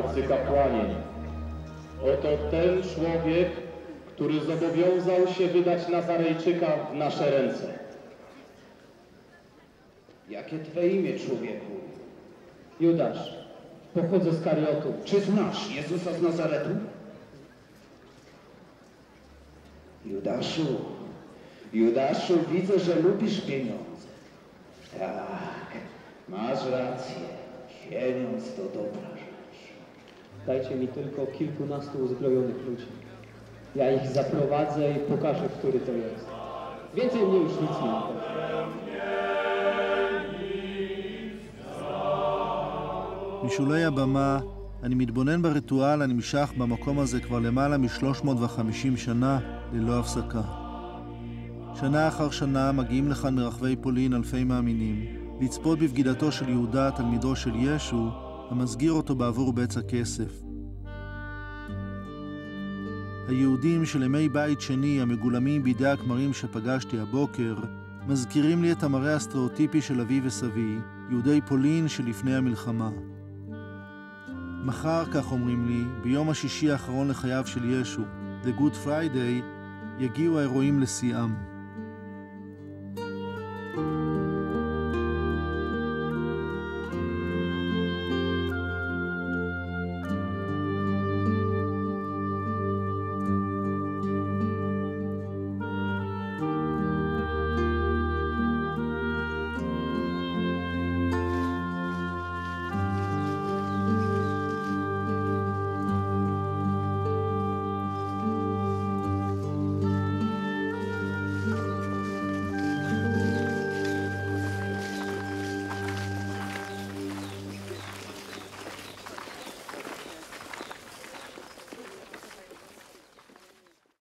arcykapłanie, oto ten człowiek, który zobowiązał się wydać Nazarejczyka w nasze ręce. Jakie twe imię, człowieku? Judasz, pochodzę z Kariotu. Czy znasz Jezusa z Nazaretu? Judaszu, widzę, że lubisz pieniądze. Tak, masz rację. Pieniądz to dobra rzecz. Dajcie mi tylko kilkunastu uzbrojonych ludzi. Ja ich zaprowadzę i pokażę, który to jest. Więcej mnie już nic nie obchodzi. משולי הבמה, אני מתבונן בריטואל הנמשך במקום הזה כבר למעלה מ-350 שנה ללא הפסקה. שנה אחר שנה מגיעים לכאן מרחבי פולין אלפי מאמינים, לצפות בבגידתו של יהודה, תלמידו של ישו, המסגיר אותו בעבור בצע כסף. היהודים של ימי בית שני המגולמים בידי הכמרים שפגשתי הבוקר, מזכירים לי את המראה הסטריאוטיפי של אבי וסבי, יהודי פולין שלפני המלחמה. מחר, כך אומרים לי, ביום השישי האחרון לחייו של ישו, The Good Friday, יגיעו האירועים לשיאם.